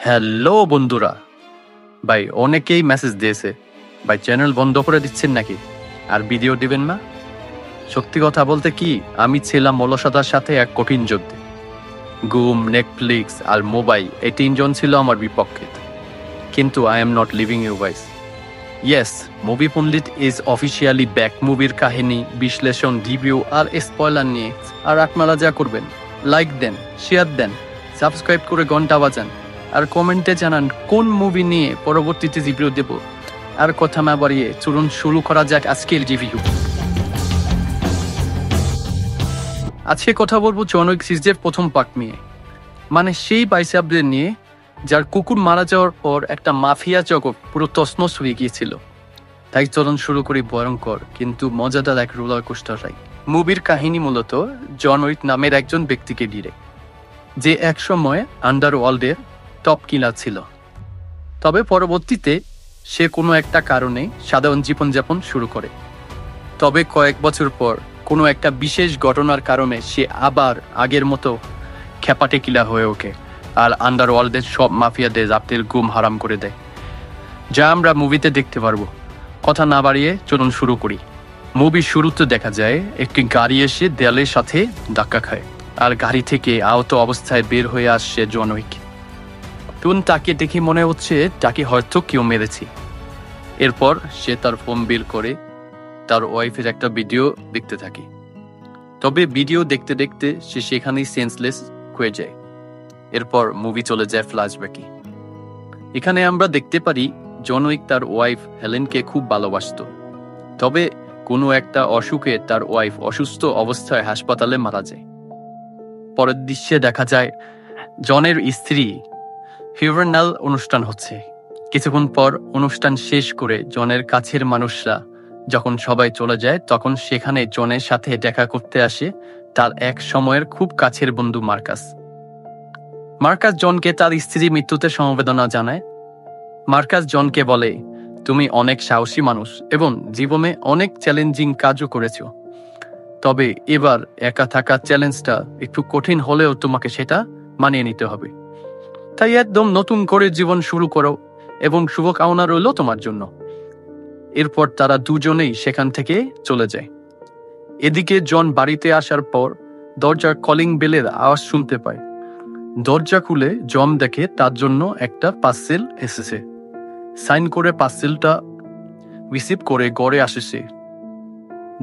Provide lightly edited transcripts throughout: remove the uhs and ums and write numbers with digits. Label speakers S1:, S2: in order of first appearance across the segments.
S1: Hello বন্ধুরা, ভাই অনেকেই মেসেজ দিয়েছে ভাই চ্যানেল বন্ধ করে দিচ্ছেন নাকি আর ভিডিও দিবেন না। সত্যি কথা বলতে কি, আমি ছিলাম অলসতার সাথে এক কঠিন যুদ্ধে। ঘুম, নেটফ্লিক্স আর মোবাইল, এই তিনজন ছিল আমার বিপক্ষে। কিন্তু I am not living you guys. Yes, movie Pandit is officially back. মুভির কাহিনী, বিশ্লেষণ, রিভিউ আর স্পয়লার নিয়ে। আর আপনারা যা করবেন, লাইক দেন, শেয়ার দেন, সাবস্ক্রাইব করে ঘন্টা বাজান আর কমেন্টে জানান কোন মুভি নিয়ে পরবর্তীতে রিভিউ দেব। আর কথা না বাড়িয়ে চলুন শুরু করা যাক আজকের রিভিউ। আজকে কথা বলবো জন উইক সিরিজের প্রথম পার্ট নিয়ে, মানে সেই বাইসাবদের নিয়ে যার কুকুর মারা যাওয়ার পর একটা মাফিয়া জগৎ পুরো তছনছ হয়ে গিয়েছিল। তাই চলুন শুরু করি ভয়ঙ্কর কিন্তু মজাদার এক রোলার কোস্টার রাইড। মুভির কাহিনী মূলত জন উইক নামের একজন ব্যক্তিকে ঘিরে, যে একসময় আন্ডারওয়ার্ল্ডের টপ কিলার ছিল। তবে পরবর্তীতে সে কোনো একটা কারণে সাধারণ জীবনযাপন শুরু করে। তবে কয়েক বছর পর কোনো একটা বিশেষ ঘটনার কারণে সে আবার আগের মতো খ্যাপাটে কিলার হয়ে ওঠে আর আন্ডারওয়ার্ল্ডের সব মাফিয়াদের রাতের ঘুম হারাম করে দেয়, যা আমরা মুভিতে দেখতে পারবো। কথা না বাড়িয়ে চলুন শুরু করি। মুভির শুরুতে দেখা যায় একটি গাড়ি এসে দেয়ালের সাথে ধাক্কা খায় আর গাড়ি থেকে আহত অবস্থায় বের হয়ে আসছে জন উইক। তুন তাকে দেখে মনে হচ্ছে তাকে হয়তো কেউ মেরেছে। এরপর সে তার ফোন বের করে তার ওয়াইফের একটা ভিডিও দেখতে থাকে। তবে ভিডিও দেখতে দেখতে সে সেখানেই সেন্সলেস হয়ে যায়। এরপর মুভি চলে যায় ফ্ল্যাশব্যাকে। এখানে আমরা দেখতে পারি জন উইক তার ওয়াইফ হেলেনকে খুব ভালোবাসত। তবে কোনো একটা অসুখে তার ওয়াইফ অসুস্থ অবস্থায় হাসপাতালে মারা যায়। পরের দৃশ্যে দেখা যায় জনের স্ত্রী ফিউনারাল অনুষ্ঠান হচ্ছে। কিছুক্ষণ পর অনুষ্ঠান শেষ করে জনের কাছের মানুষরা যখন সবাই চলে যায়, তখন সেখানে জনের সাথে দেখা করতে আসে তার এক সময়ের খুব কাছের বন্ধু মার্কাস। মার্কাস জনকে তার স্ত্রীর মৃত্যুতে সমবেদনা জানায়। মার্কাস জনকে বলে, তুমি অনেক সাহসী মানুষ এবং জীবনে অনেক চ্যালেঞ্জিং কাজও করেছ। তবে এবার একা থাকার চ্যালেঞ্জটা একটু কঠিন হলেও তোমাকে সেটা মানিয়ে নিতে হবে। তাই একদম নতুন করে জীবন শুরু করো এবং শুভকামনা রইল তোমার জন্য। এরপর তারা দুজনেই সেখান থেকে চলে যায়। এদিকে জন বাড়িতে আসার পর দরজার কলিং বেলের আওয়াজ শুনতে পায়। দরজা খুলে জন দেখে তার জন্য একটা পার্সেল এসেছে। সাইন করে পার্সেলটা রিসিভ করে ঘরে আসেছে,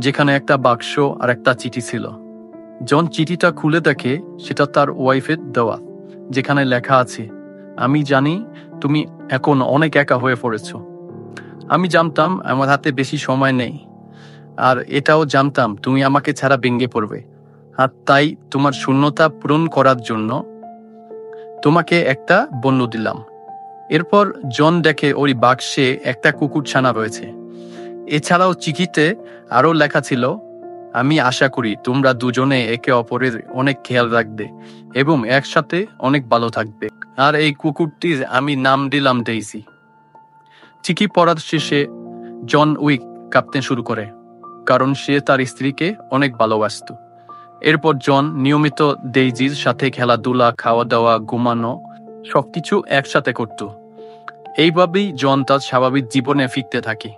S1: যেখানে একটা বাক্স আর একটা চিঠি ছিল। জন চিঠিটা খুলে দেখে সেটা তার ওয়াইফের দেওয়া, যেখানে লেখা আছে, আমি জানি তুমি এখন অনেক একা হয়ে পড়েছ। আমি জানতাম আমার হাতে বেশি সময় নেই, আর এটাও জানতাম তুমি আমাকে ছাড়া ভেঙে পড়বে। আর তাই তোমার শূন্যতা পূরণ করার জন্য তোমাকে একটা বন্ধু দিলাম। এরপর জন দেখে ওই বাক্সে একটা কুকুর ছানা রয়েছে। এছাড়াও চিঠিতে আরও লেখা ছিল, আমি আশা করি তোমরা দুজনে একে অপরের অনেক খেয়াল রাখবে এবং একসাথে অনেক ভালো থাকবে। আর এই কুকুরটির আমি নাম দিলাম ডেইজি। চিঠি পড়ার শেষে জন উইক কাঁপতে শুরু করে, কারণ সে তার স্ত্রীকে অনেক ভালোবাসত। এরপর জন নিয়মিত ডেইজির সাথে খেলাধুলা, খাওয়া দাওয়া, ঘুমানো সবকিছু একসাথে করত। এইভাবেই জন তার স্বাভাবিক জীবনে ফিরতে থাকে।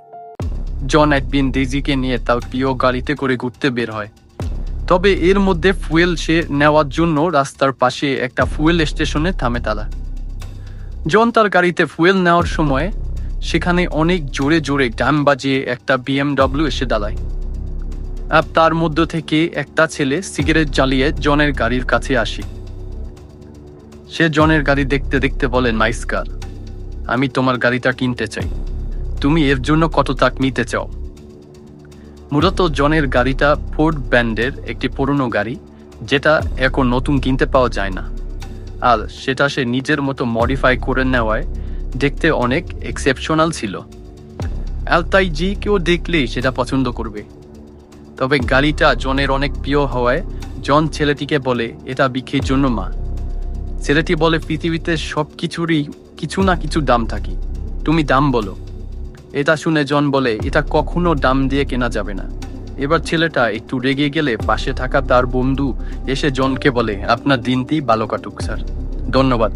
S1: জন একদিন ডেইজিকে নিয়ে তার প্রিয় গাড়িতে করে ঘুরতে বের হয়। তবে এর মধ্যে ফুয়েল সে নেওয়ার জন্য রাস্তার পাশে একটা ফুয়েল স্টেশনে থামে তারা। জন তার গাড়িতে ফুয়েল নেওয়ার সময় সেখানে অনেক জোরে জোরে গান বাজিয়ে একটা BMW এসে দাঁড়ায়। আর তার মধ্য থেকে একটা ছেলে সিগারেট জ্বালিয়ে জনের গাড়ির কাছে আসে। সে জনের গাড়ি দেখতে দেখতে বলে, নাইস কার, আমি তোমার গাড়িটা কিনতে চাই, তুমি এর জন্য কত টাকা নিতে চাও? মূলত জনের গাড়িটা ফোর্ড ব্র্যান্ডের একটি পুরনো গাড়ি, যেটা এখন নতুন কিনতে পাওয়া যায় না। আর সেটা সে নিজের মতো মডিফাই করে নেওয়ায় দেখতে অনেক এক্সেপশনাল ছিল। আর তাই যে কেউ দেখলেই সেটা পছন্দ করবে। তবে গাড়িটা জনের অনেক প্রিয় হওয়ায় জন ছেলেটিকে বলে, এটা বিক্রির জন্য মা। ছেলেটি বলে, পৃথিবীতে সব কিছুরই কিছু না কিছু দাম থাকে, তুমি দাম বলো। এটা শুনে জন বলে, এটা কখনো দাম দিয়ে কেনা যাবে না। এবার ছেলেটা একটু রেগে গেলে পাশে থাকা তার বন্ধু এসে জনকে বলে, আপনার দিনটি ভালো কাটুক স্যার, ধন্যবাদ।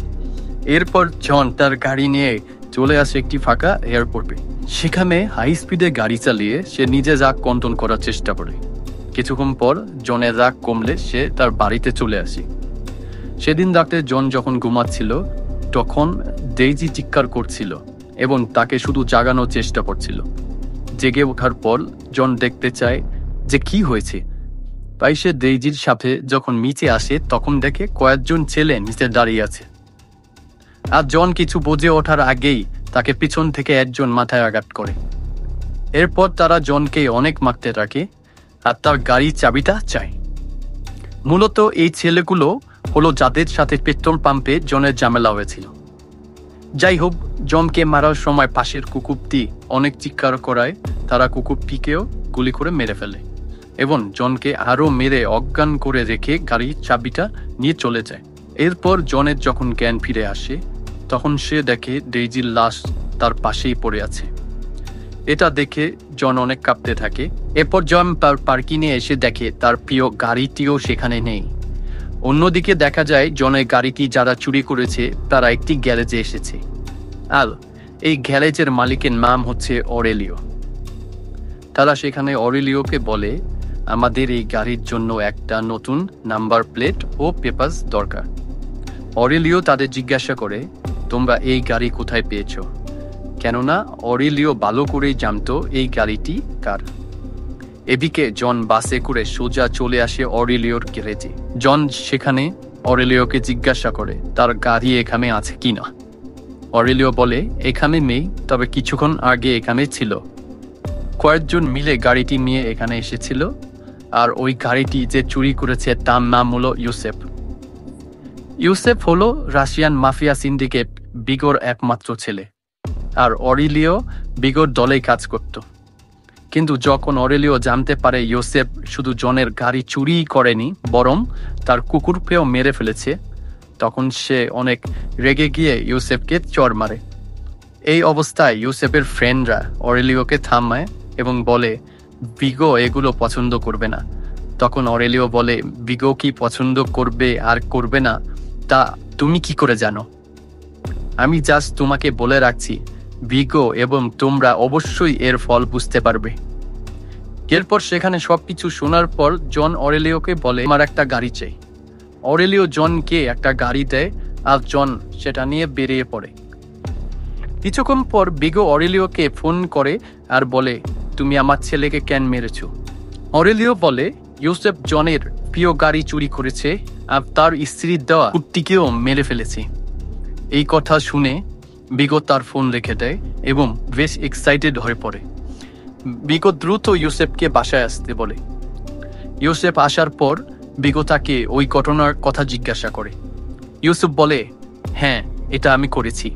S1: এরপর জন তার গাড়ি নিয়ে চলে আসে একটি ফাঁকা এয়ারপোর্টে। সেখানে হাই স্পিডে গাড়ি চালিয়ে সে নিজে রাগ কন্ট্রোল করার চেষ্টা করে। কিছুক্ষণ পর জনের রাগ কমলে সে তার বাড়িতে চলে আসে। সেদিন রাতে জন যখন ঘুমাচ্ছিল তখন ডেইজি চিৎকার করছিল এবং তাকে শুধু জাগানোর চেষ্টা করছিল। জেগে ওঠার পর জন দেখতে চায় যে কি হয়েছে। তাই সে ডেইজির সাথে যখন নিচে আসে তখন দেখে কয়েকজন ছেলে নিচে দাঁড়িয়ে আছে। আর জন কিছু বুঝে ওঠার আগেই তাকে পিছন থেকে একজন মাথায় আঘাত করে। এরপর তারা জনকে অনেক মারতে থাকে আর তার গাড়ির চাবিটা চায়। মূলত এই ছেলেগুলো হলো যাদের সাথে পেট্রোল পাম্পে জনের ঝামেলা হয়েছিল। যাই হোক, জনকে মারার সময় পাশের কুকুরটি অনেক চিৎকার করায় তারা কুকুরটিকেও গুলি করে মেরে ফেলে এবং জনকে আরও মেরে অজ্ঞান করে রেখে গাড়ির চাবিটা নিয়ে চলে যায়। এরপর জনের যখন জ্ঞান ফিরে আসে তখন সে দেখে ডেইজির লাশ তার পাশেই পড়ে আছে। এটা দেখে জন অনেক কাঁপতে থাকে। এরপর জন তার পার্কিংয়ে এসে দেখে তার প্রিয় গাড়িটিও সেখানে নেই। অন্যদিকে দেখা যায় জনের গাড়িটি যারা চুরি করেছে তারা একটি গ্যারেজে এসেছে, আর এই গ্যারেজের মালিকের নাম হচ্ছে অরেলিও। তারা সেখানে অরেলিওকে বলে, আমাদের এই গাড়ির জন্য একটা নতুন নাম্বার প্লেট ও পেপারস দরকার। অরেলিও তাদের জিজ্ঞাসা করে, তোমরা এই গাড়ি কোথায় পেয়েছ? কেননা অরেলিও ভালো করেই জানতো এই গাড়িটি কার। এদিকে জন বাসে করে সোজা চলে আসে অরেলিওর গ্যারেজে। জন সেখানে অরেলিওকে জিজ্ঞাসা করে তার গাড়ি এখানে আছে কিনা। অরেলিও বলে, এখানে নেই, তবে কিছুক্ষণ আগে এখানে ছিল। কয়েকজন মিলে গাড়িটি নিয়ে এখানে এসেছিল, আর ওই গাড়িটি যে চুরি করেছে তার নাম হলো ইউসেফ। ইউসেফ হলো রাশিয়ান মাফিয়া সিন্ডিকেট বিগোর একমাত্র ছেলে, আর অরেলিও বিগোর দলেই কাজ করত। কিন্তু যখন অরেলিও জানতে পারে ইউসেফ শুধু জনের গাড়ি চুরি করেনি, বরং তার কুকুরকেও মেরে ফেলেছে, তখন সে অনেক রেগে গিয়ে ইউসেফকে চড় মারে। এই অবস্থায় ইউসেফের ফ্রেন্ডরা অরেলিওকে থামায় এবং বলে, বিগো এগুলো পছন্দ করবে না। তখন অরেলিও বলে, বিগো কি পছন্দ করবে আর করবে না তা তুমি কি করে জানো? আমি জাস্ট তোমাকে বলে রাখছি, বিগো এবং তোমরা অবশ্যই এর ফল বুঝতে পারবে। এরপর সেখানে সবকিছু শোনার পর জন অরেলিওকে বলে, আমার একটা গাড়ি চাই। অরেলিও জনকে একটা গাড়ি দেয় আর জন সেটা নিয়ে বেরিয়ে পড়ে। কিছুক্ষণ পর বিগো অরেলিওকে ফোন করে আর বলে, তুমি আমার ছেলেকে কেন মেরেছ? অরেলিও বলে, ইউসেফ জনের প্রিয় গাড়ি চুরি করেছে আর তার স্ত্রীর দেওয়া কুত্তিকেও মেরে ফেলেছে। এই কথা শুনে বিগো তার ফোন রেখে দেয় এবং বেশ এক্সাইটেড হয়ে পড়ে। বিগো দ্রুত ইউসেফকে বাসায় আসতে বলে। ইউসেফ আসার পর বিগো তাকে ওই ঘটনার কথা জিজ্ঞাসা করে। ইউসুফ বলে, হ্যাঁ, এটা আমি করেছি।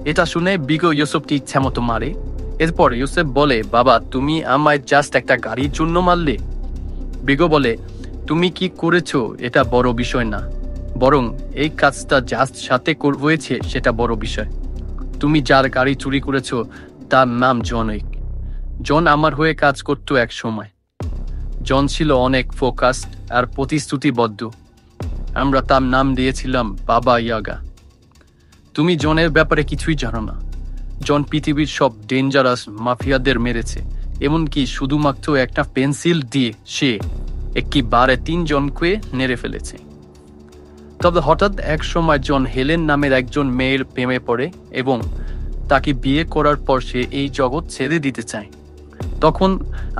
S1: এটা শুনে বিগো ইউসুফকে ইচ্ছা মতো মারে। এরপর ইউসেফ বলে, বাবা, তুমি আমায় জাস্ট একটা গাড়ির জন্য মারলে? বিগো বলে, তুমি কি করেছো এটা বড় বিষয় না, বরং এই কাজটা যার সাথে হয়েছে সেটা বড় বিষয়। তুমি যার গাড়ি চুরি করেছো তার নাম জনৈক। জন আমার হয়ে কাজ করতো এক সময়। জন ছিল অনেক ফোকাসড আর প্রতিশ্রুতিবদ্ধ। আমরা তার নাম দিয়েছিলাম বাবা ইয়াগা। তুমি জনের ব্যাপারে কিছুই জানো না। জন পৃথিবীর সব ডেঞ্জারাস মাফিয়াদের মেরেছে, এমনকি শুধুমাত্র একটা পেন্সিল দিয়ে সে একবারে 3 জনকে মেরে ফেলেছে। তবে হঠাৎ এক সময় জন হেলেন নামের একজন মেয়ের প্রেমে পড়ে এবং তাকে বিয়ে করার পর সে এই জগৎ ছেড়ে দিতে চায়। তখন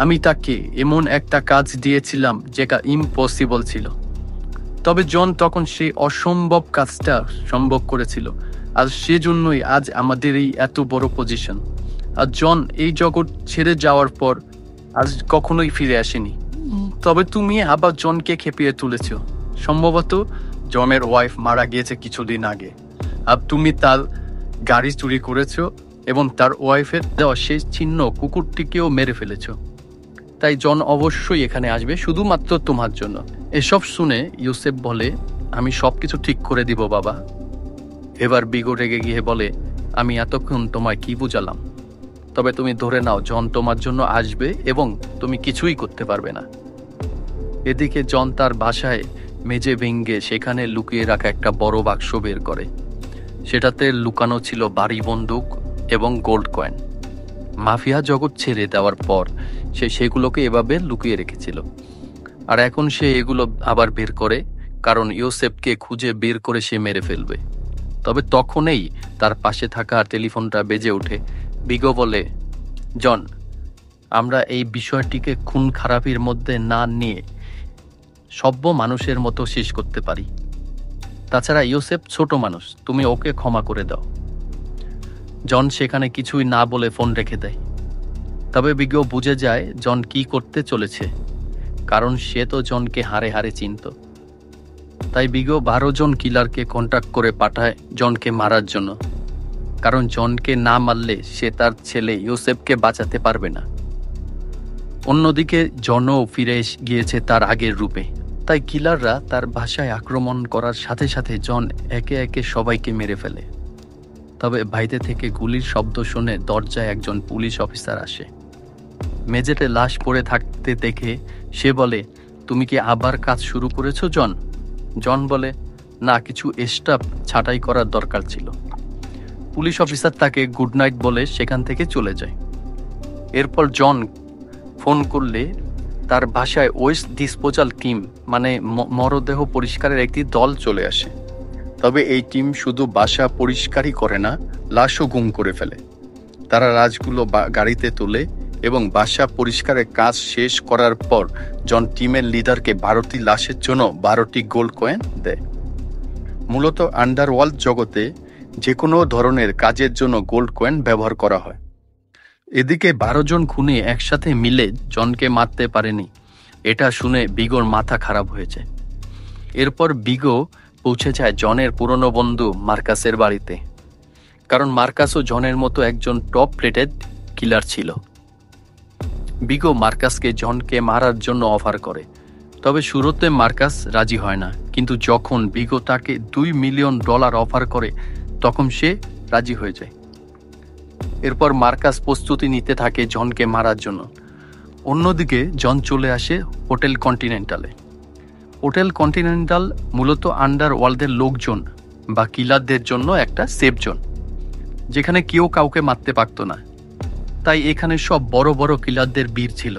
S1: আমি তাকে এমন একটা কাজ দিয়েছিলাম যেটা ইম্পসিবল ছিল। তবে জন তখন সেই অসম্ভব কাজটা সম্ভব করেছিল, আর সেজন্যই আজ আমাদের এই এত বড় পজিশন। আর জন এই জগৎ ছেড়ে যাওয়ার পর আজ কখনোই ফিরে আসেনি। তবে তুমি আবার জনকে খেপিয়ে তুলেছ। সম্ভবত জনের ওয়াইফ মারা গিয়েছে কিছুদিন আগে, আর তুমি তার গাড়ি চুরি করেছো এবং তার ওয়াইফের দেওয়া শেষ চিহ্ন কুকুরটিকেও মেরে ফেলেছ। তাই জন অবশ্যই এখানে আসবে শুধুমাত্র তোমার জন্য। এসব শুনে ইউসেফ বলে, আমি সবকিছু ঠিক করে দিব বাবা। এবার বিগো রেগে গিয়ে বলে, আমি এতক্ষণ তোমায় কি বুঝালাম? তবে তুমি ধরে নাও জন তোমার জন্য আসবে এবং তুমি কিছুই করতে পারবে না। এদিকে জন তার বাসায় মেজে ভেঙ্গে সেখানে লুকিয়ে রাখা একটা বড় বাক্স বের করে, সেটাতে লুকানো ছিল ভারী বন্দুক এবং গোল্ড কয়েন। মাফিয়া জগৎ ছেড়ে দেওয়ার পর সে সেগুলোকে এভাবে লুকিয়ে রেখেছিল, আর এখন সে এগুলো আবার বের করে, কারণ ইউসেফকে খুঁজে বের করে সে মেরে ফেলবে। তবে তখনই তার পাশে থাকা টেলিফোনটা বেজে ওঠে। বিগো বলে, জন, আমরা এই বিষয়টিকে খুন খারাপির মধ্যে না নিয়ে সভ্য মানুষের মতো শেষ করতে পারি। তাছাড়া ইউসেফ ছোট মানুষ, তুমি ওকে ক্ষমা করে দাও। জন সেখানে কিছুই না বলে ফোন রেখে দেয়। তবে বিগো বুঝে যায় জন কি করতে চলেছে, কারণ সে তো জনকে হারে হারে চিনত। তাই বিগো 12 জন কিলারকে কন্ট্যাক্ট করে পাঠায় জনকে মারার জন্য, কারণ জনকে না মারলে সে তার ছেলে ইউসেফকে বাঁচাতে পারবে না। অন্যদিকে জনও ফিরে গিয়েছে তার আগের রূপে। তাই কিলাররা তার বাসায় আক্রমণ করার সাথে সাথে জন একে একে সবাইকে মেরে ফেলে। তবে বাইরে থেকে গুলির শব্দ শুনে দরজায় একজন পুলিশ অফিসার আসে। মেঝেতে লাশ পড়ে থাকতে দেখে সে বলে, তুমি কি আবার কাজ শুরু করেছো জন? জন বলে, না, কিছু স্টাফ ছাঁটাই করার দরকার ছিল। পুলিশ অফিসার তাকে গুড নাইট বলে সেখান থেকে চলে যায়। এরপর জন ফোন করলে তার বাসায় ওয়েস্ট ডিসপোজাল টিম, মানে মরদেহ পরিষ্কারের একটি দল চলে আসে। তবে এই টিম শুধু বাসা পরিষ্কারই করে না, লাশও গুম করে ফেলে। তারা লাশগুলো গাড়িতে তোলে এবং বাসা পরিষ্কারের কাজ শেষ করার পর জন টিমের লিডারকে 12টি লাশের জন্য 12টি গোল্ড কয়েন দেয়। মূলত আন্ডারওয়ার্ল্ড জগতে যে কোনো ধরনের কাজের জন্য গোল্ড কয়েন ব্যবহার করা হয়। এদিকে 12 জন খুনি একসাথে মিলে জনকে মারতে পারেনি, এটা শুনে বিগোর মাথা খারাপ হয়েছে। এরপর বিগো পৌঁছে যায় জনের পুরনো বন্ধু মার্কাসের বাড়িতে, কারণ মার্কাসও জনের মতো একজন টপ রেটেড কিলার ছিল। বিগো মার্কাসকে জনকে মারার জন্য অফার করে, তবে শুরুতে মার্কাস রাজি হয় না, কিন্তু যখন বিগো তাকে $2 মিলিয়ন অফার করে তখন সে রাজি হয়ে যায়। এরপর মার্কাস প্রস্তুতি নিতে থাকে জনকে মারার জন্য। অন্যদিকে জন চলে আসে হোটেল কন্টিনেন্টালে। হোটেল কন্টিনেন্টাল মূলত আন্ডারওয়ার্ল্ডের লোকজন বা কিলারদের জন্য একটা সেফ জোন, যেখানে কেউ কাউকে মারতে পারত না। তাই এখানে সব বড় বড় কিলারদের ভিড় ছিল।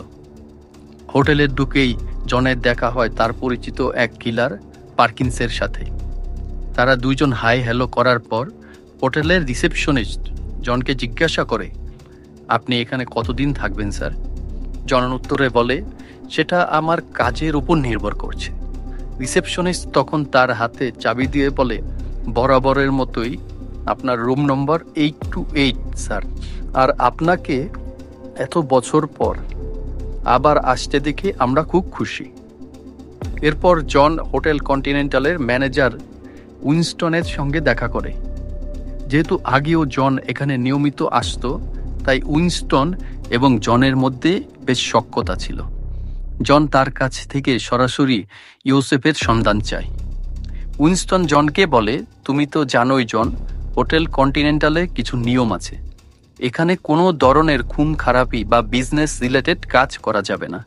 S1: হোটেলের ঢুকেই জনের দেখা হয় তার পরিচিত এক কিলার পার্কিন্সের সাথে। তারা দুইজন হাই হ্যালো করার পর হোটেলের রিসেপশনিস্ট জনকে জিজ্ঞাসা করে, আপনি এখানে কতদিন থাকবেন স্যার? জন উত্তরে বলে, সেটা আমার কাজের উপর নির্ভর করছে। রিসেপশনিস্ট তখন তার হাতে চাবি দিয়ে বলে, বরাবরের মতোই আপনার রুম নম্বর 828 স্যার। আর আপনাকে এত বছর পর আবার আসতে দেখে আমরা খুব খুশি। এরপর জন হোটেল কন্টিনেন্টালের ম্যানেজার উইনস্টনের সঙ্গে দেখা করে। যেহেতু আগেও জন এখানে নিয়মিত আসতো, তাই উইনস্টন এবং জনের মধ্যে বেশ সখ্যতা ছিল। জন তার কাছ থেকে সরাসরি ইউসেফের সন্ধান চায়। উইনস্টন জনকে বলে, তুমি তো জানোই জন, হোটেল কন্টিনেন্টালে কিছু নিয়ম আছে। এখানে কোনো ধরনের খুন খারাপি বা বিজনেস রিলেটেড কাজ করা যাবে না।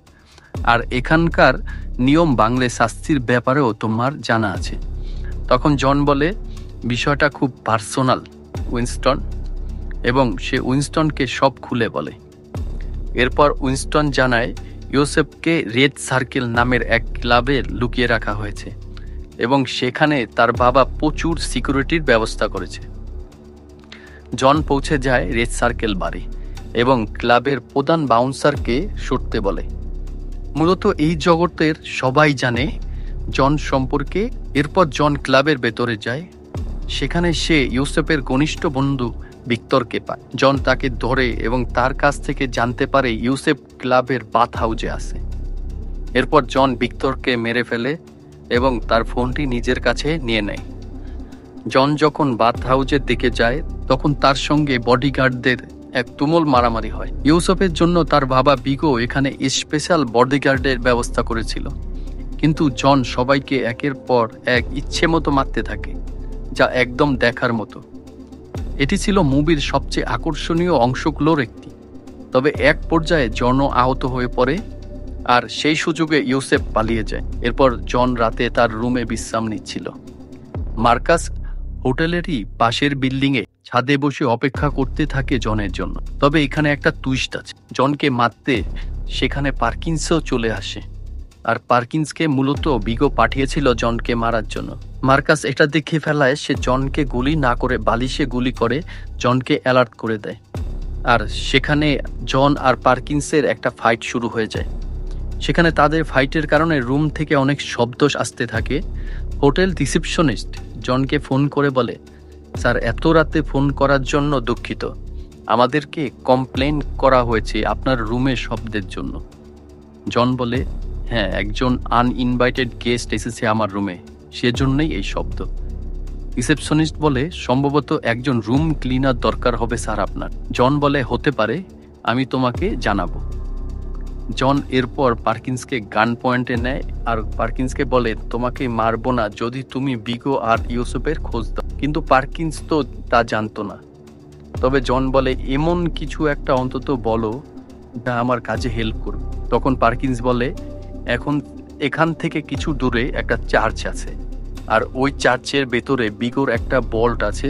S1: আর এখানকার নিয়ম বাংলে শাস্তির ব্যাপারেও তোমার জানা আছে। তখন জন বলে, বিষয়টা খুব পার্সোনাল উইনস্টন, এবং সে উইনস্টনকে সব খুলে বলে। এরপর উইনস্টন জানায় ইউসেফকে রেড সার্কেল নামের এক ক্লাবে লুকিয়ে রাখা হয়েছে এবং সেখানে তার বাবা প্রচুর সিকিউরিটির ব্যবস্থা করেছে। জন পৌঁছে যায় রেড সার্কেল বাড়ি এবং ক্লাবের প্রধান বাউন্সারকে সরতে বলে। মূলত এই জগতের সবাই জানে জন সম্পর্কে। এরপর জন ক্লাবের ভেতরে যায়। সেখানে সে ইউসেফের ঘনিষ্ঠ বন্ধু ভিক্টরকে পায়। জন তাকে ধরে এবং তার কাছ থেকে জানতে পারে ইউসেফ ক্লাবের বাথ হাউজে আছে। এরপর জন ভিক্টরকে মেরে ফেলে এবং তার ফোনটি নিজের কাছে নিয়ে নেয়। জন যখন বাথ হাউজের দিকে যায় তখন তার সঙ্গে বডিগার্ডদের এক তুমুল মারামারি হয়। ইউসেফের জন্য তার বাবা বিগো এখানে স্পেশাল বডিগার্ডের ব্যবস্থা করেছিল, কিন্তু জন সবাইকে একের পর এক ইচ্ছে মতো মারতে থাকে, যা একদম দেখার মতো। এটি ছিল মুভির সবচেয়ে আকর্ষণীয় অংশগুলোর একটি। তবে এক পর্যায়ে জনও আহত হয়ে পড়ে আর সেই সুযোগে ইউসেফ পালিয়ে যায়। এরপর জন রাতে তার রুমে বিশ্রাম নিচ্ছিল। মার্কাস হোটেলেরই পাশের বিল্ডিংয়ে ছাদে বসে অপেক্ষা করতে থাকে জনের জন্য। তবে এখানে একটা টুইস্ট আছে, জনকে মারতে সেখানে পার্কিন্সও চলে আসে। আর পার্কিন্সকে মূলত বিগো পাঠিয়েছিল জনকে মারার জন্য। মার্কাস এটা দেখে ফেলায় সে জনকে গুলি না করে বালিশে গুলি করে জনকে অ্যালার্ট করে দেয়। আর সেখানে জন আর পার্কিন্সের একটা ফাইট শুরু হয়ে যায়। সেখানে তাদের ফাইটের কারণে রুম থেকে অনেক শব্দ আসতে থাকে। হোটেল রিসেপশনিস্ট জনকে ফোন করে বলে, স্যার এত রাতে ফোন করার জন্য দুঃখিত, আমাদেরকে কমপ্লেন করা হয়েছে আপনার রুমের শব্দের জন্য। জন বলে, হ্যাঁ, একজন আনইনভাইটেড গেস্ট এসেছে আমার রুমে, সেজন্যই এই শব্দ। রিসেপশনিস্ট বলে, সম্ভবত একজন রুম ক্লিনার দরকার হবে স্যার আপনার। জন বলে, হতে পারে, আমি তোমাকে জানাবো। জন এরপর পার্কিন্সকে গান পয়েন্টে নেয় আর পার্কিন্সকে বলে, তোমাকে মারবো না যদি তুমি বিগো আর ইউসুফের খোঁজ দাও। কিন্তু পার্কিন্স তো তা জানতো না। তবে জন বলে, এমন কিছু একটা অন্তত বলো যা আমার কাজে হেল্প করবে। তখন পার্কিন্স বলে, এখান থেকে কিছু দূরে একটা চার্চ আছে, আর ওই চার্চের ভেতরে বিগোর একটা ভল্ট আছে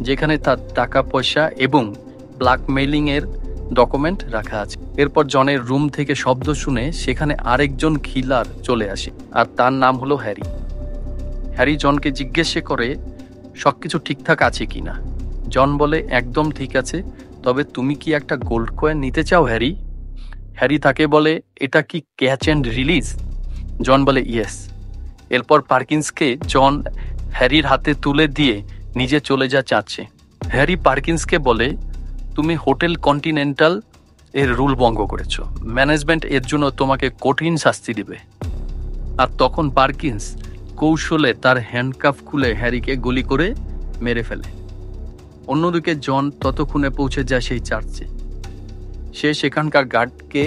S1: যেখানে তার টাকা পয়সা এবং ব্ল্যাকমেইলিং এর ডকুমেন্ট রাখা আছে। এরপর জনের রুম থেকে শব্দ শুনে সেখানে আরেকজন খিলার চলে আসে, আর তার নাম হলো হ্যারি। হ্যারি জনকে জিজ্ঞেস করে সবকিছু ঠিকঠাক আছে কিনা। জন বলে, একদম ঠিক আছে, তবে তুমি কি একটা গোল্ড কয়েন নিতে চাও হ্যারি? হ্যারি তাকে বলে, এটা কি ক্যাচ অ্যান্ড রিলিজ? জন বলে, ইয়েস। এরপর পার্কিন্সকে জন হ্যারির হাতে তুলে দিয়ে নিজে চলে যা চাচ্ছে। হ্যারি পার্কিন্সকে বলে, তুমি হোটেল কন্টিনেন্টাল এর রুল ভঙ্গ করেছো, ম্যানেজমেন্ট এর জন্য তোমাকে কঠিন শাস্তি দিবে। আর তখন পার্কিন্স কৌশলে তার হ্যান্ডকাফ খুলে হ্যারিকে গুলি করে মেরে ফেলে। অন্যদিকে জন ততক্ষণে পৌঁছে যায় সেই চার্চে। সে সেখানকার গার্ডকে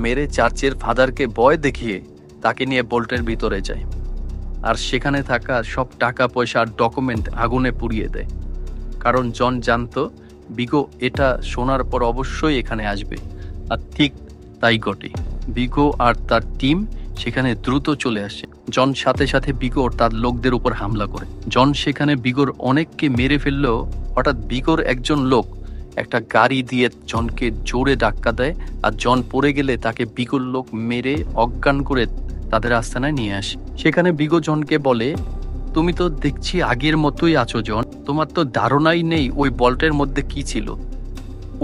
S1: মেরে চার্চের ফাদারকে ভয় দেখিয়ে তাকে নিয়ে ভল্টের ভিতরে যায়, আর সেখানে থাকা সব টাকা পয়সা আর ডকুমেন্ট আগুনে পুড়িয়ে দেয়। কারণ জন জানতো বিগো এটা শোনার পর অবশ্যই এখানে আসবে, আর ঠিক তাই ঘটে। বিগো আর তার টিম সেখানে দ্রুত চলে আসে। জন সাথে সাথে বিগোর তার লোকদের উপর হামলা করে। জন সেখানে বিগোর অনেককে মেরে ফেললেও হঠাৎ বিগোর একজন লোক একটা গাড়ি দিয়ে জনকে জোরে ধাক্কা দেয়, আর জন পড়ে গেলে তাকে বিগোর লোক মেরে অজ্ঞান করে তাদের আস্তানায় নিয়ে আসে। সেখানে বিগো জনকে বলে, তুমি তো দেখছি আগের মতোই আছো জন, তোমার তো ধারণাই নেই ওই ভল্টের মধ্যে কি ছিল।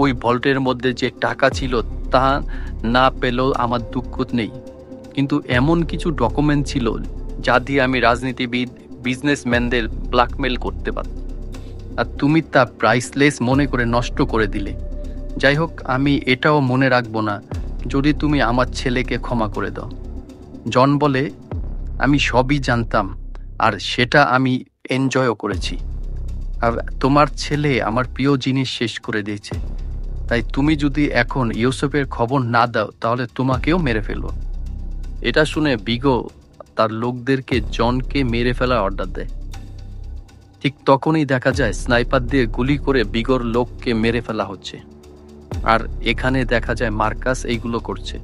S1: ওই ভল্টের মধ্যে যে টাকা ছিল তা না পেলেও আমার দুঃখ নেই, কিন্তু এমন কিছু ডকুমেন্ট ছিল যা দিয়ে আমি রাজনীতিবিদ বিজনেসম্যানদের ব্ল্যাকমেল করতে পারতাম, আর তুমি তা প্রাইসলেস মনে করে নষ্ট করে দিলে। যাই হোক, আমি এটাও মনে রাখবো না যদি তুমি আমার ছেলেকে ক্ষমা করে দাও। জন বলে, আমি সবই জানতাম, আর সেটা আমি এনজয়ও করেছি। আর তোমার ছেলে আমার প্রিয় জিনিস শেষ করে দিয়েছে, তাই তুমি যদি এখন ইউসুফের খবর না দাও তাহলে তোমাকেও মেরে ফেলবো। এটা শুনে বিগো তার লোকদেরকে জনকে মেরে ফেলার অর্ডার দেয়। ঠিক তখনই দেখা যায় স্নাইপার দিয়ে গুলি করে বিগোর লোককে মেরে ফেলা হচ্ছে, আর এখানে দেখা যায় মার্কাস এইগুলো করছে।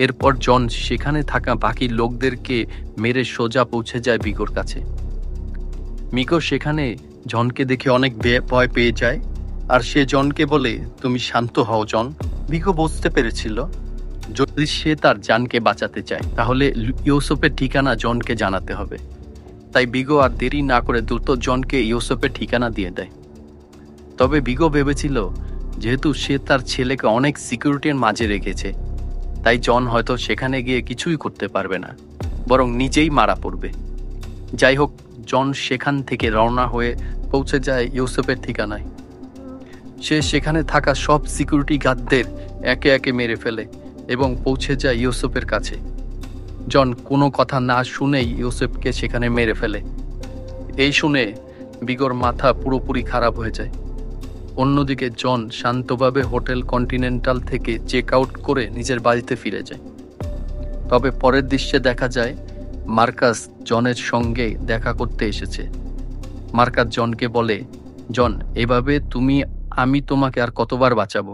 S1: এরপর জন সেখানে থাকা বাকি লোকদেরকে মেরে সোজা পৌঁছে যায় বিগোর কাছে। মিগো সেখানে জনকে দেখে অনেক ভয় পেয়ে যায়, আর সে জনকে বলে, তুমি শান্ত হও জন। বিগো বুঝতে পেরেছিল যদি সে তার জানকে বাঁচাতে চায় তাহলে ইউসুফের ঠিকানা জনকে জানাতে হবে। তাই বিগো আর দেরি না করে দ্রুত জনকে ইউসুফের ঠিকানা দিয়ে দেয়। তবে বিগো ভেবেছিল যেহেতু সে তার ছেলেকে অনেক সিকিউরিটির মাঝে রেখেছে, তাই জন হয়তো সেখানে গিয়ে কিছুই করতে পারবে না, বরং নিজেই মারা পড়বে। যাই হোক, জন সেখান থেকে রওনা হয়ে পৌঁছে যায় ইউসুফের ঠিকানায়। সে সেখানে থাকা সব সিকিউরিটি গার্ডদের একে একে মেরে ফেলে এবং পৌঁছে যায় ইউসুফের কাছে। জন কোনো কথা না শুনেই ইউসুফকে সেখানে মেরে ফেলে। এই শুনে বিগোর মাথা পুরোপুরি খারাপ হয়ে যায়। অন্যদিকে জন শান্তভাবে হোটেল কন্টিনেন্টাল থেকে চেক আউট করে নিজের বাড়িতে ফিরে যায়। তবে পরের দৃশ্যে দেখা যায় মার্কাস জনের সঙ্গে দেখা করতে এসেছে। মার্কাস জনকে বলে, জন, এভাবে আমি তোমাকে আর কতবার বাঁচাবো?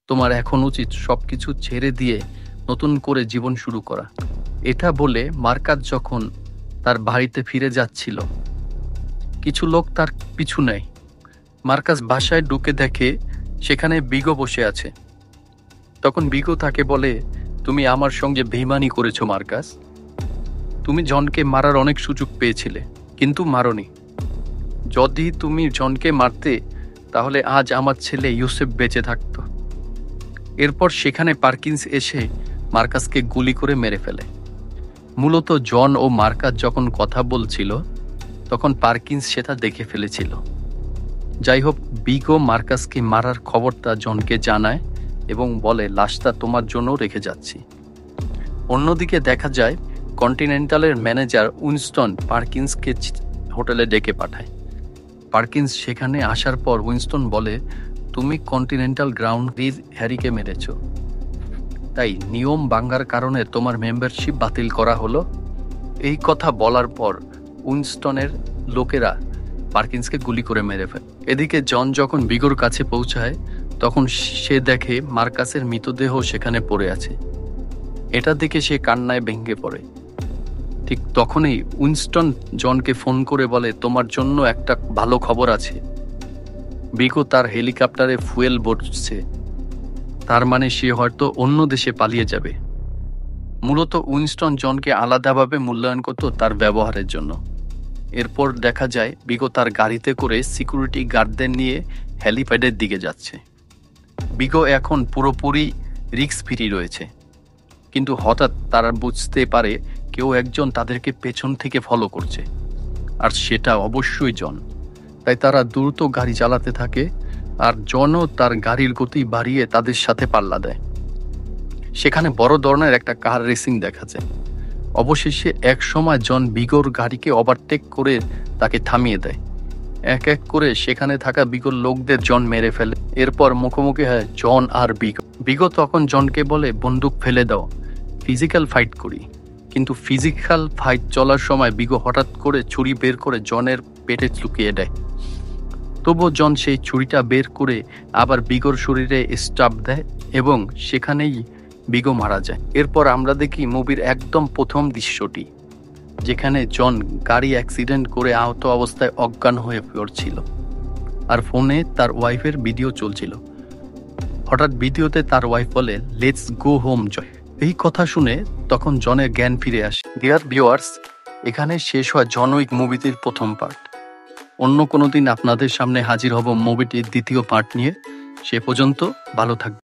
S1: তোমার এখন উচিত সবকিছু ছেড়ে দিয়ে নতুন করে জীবন শুরু করা। এটা বলে মার্কাস যখন তার বাড়িতে ফিরে যাচ্ছিল কিছু লোক তার পিছু নেয়। মার্কাস বাসায় ঢুকে দেখে সেখানে বিগো বসে আছে। তখন বিগো তাকে বলে, তুমি আমার সঙ্গে বেইমানি করেছো মার্কাস। তুমি জনকে মারার অনেক সুযোগ পেয়েছিলে, কিন্তু মারোনি। যদি তুমি জনকে মারতে, তাহলে আজ আমার ছেলে ইউসেফ বেঁচে থাকতো। এরপর সেখানে পার্কিন্স এসে মার্কাসকে গুলি করে মেরে ফেলে। মূলত জন ও মার্কাস যখন কথা বলছিল, তখন পার্কিন্স সেটা দেখে ফেলেছিল। যাই হোক, বিগো মার্কাসকে মারার খবরটা জনকে জানায় এবং বলে, লাশটা তোমার জন্য রেখে যাচ্ছি। অন্যদিকে দেখা যায় কন্টিনেন্টালের ম্যানেজার উইনস্টন পার্কিন্সকে হোটেলে ডেকে পাঠায়। পার্কিন্স সেখানে আসার পর উইনস্টন বলে, তুমি কন্টিনেন্টাল গ্রাউন্ডের হ্যারিকে মেরেছ, তাই নিয়ম ভাঙার কারণে তোমার মেম্বারশিপ বাতিল করা হলো। এই কথা বলার পর উইনস্টনের লোকেরা পার্কিন্সকে গুলি করে মেরে ফেলে। এদিকে জন যখন বিগোর কাছে পৌঁছায়, তখন সে দেখে মার্কাসের মৃতদেহ সেখানে পড়ে আছে। এটা দেখে সে কান্নায় ভেঙে পড়ে। ঠিক তখনই উইনস্টন জনকে ফোন করে বলে, তোমার জন্য একটা ভালো খবর আছে। বিগো তার হেলিকপ্টারে ফুয়েল ভরছে, তার মানে সে হয়তো অন্য দেশে পালিয়ে যাবে। মূলত উইনস্টন জনকে আলাদাভাবে মূল্যায়ন করত তার ব্যবহারের জন্য। এরপর দেখা যায় বিগো তার গাড়িতে করে সিকিউরিটি গার্ডদের নিয়ে হেলিপ্যাডের দিকে যাচ্ছে। বিগো এখন পুরোপুরি রিস্ক ফ্রি রয়েছে, কিন্তু হঠাৎ তারা বুঝতে পারে কেউ একজন তাদেরকে পেছন থেকে ফলো করছে, আর সেটা অবশ্যই জন। তাই তারা দ্রুত গাড়ি চালাতে থাকে, আর জনও তার গাড়ির গতি বাড়িয়ে তাদের সাথে পাল্লা দেয়। সেখানে বড় ধরনের একটা কার রেসিং দেখা যায়। অবশেষে এক সময় জন বিগোর গাড়িকে ওভারটেক করে তাকে থামিয়ে দেয়। এক এক করে সেখানে থাকা বিগোর লোকদের জন মেরে ফেলে। এরপর মুখোমুখি হয় জন আর বিগো। বিগো তখন জনকে বলে, বন্দুক ফেলে দাও, ফিজিক্যাল ফাইট করি। কিন্তু ফিজিক্যাল ফাইট চলার সময় বিগো হঠাৎ করে ছুরি বের করে জনের পেটে লুকিয়ে দেয়। তবুও জন সেই ছুরিটা বের করে আবার বিগোর শরীরে স্টাব দেয় এবং সেখানেই বিগো মারা যায়। এরপর আমরা দেখি মুভির একদম প্রথম দৃশ্যটি, যেখানে জন গাড়ি অ্যাক্সিডেন্ট করে আহত অবস্থায় অজ্ঞান হয়ে পড়ছিল, আর ফোনে তার ওয়াইফের ভিডিও চলছিল। হঠাৎ ভিডিওতে তার ওয়াইফ বলে, লেটস গো হোম জয়। এই কথা শুনে তখন জনের জ্ঞান ফিরে আসে। ডিয়ার ভিউয়ার্স, এখানে শেষ হয় জন উইক মুভিটির প্রথম পার্ট। অন্য কোনো দিন আপনাদের সামনে হাজির হব মুভিটির দ্বিতীয় পার্ট নিয়ে। সে পর্যন্ত ভালো থাকবে।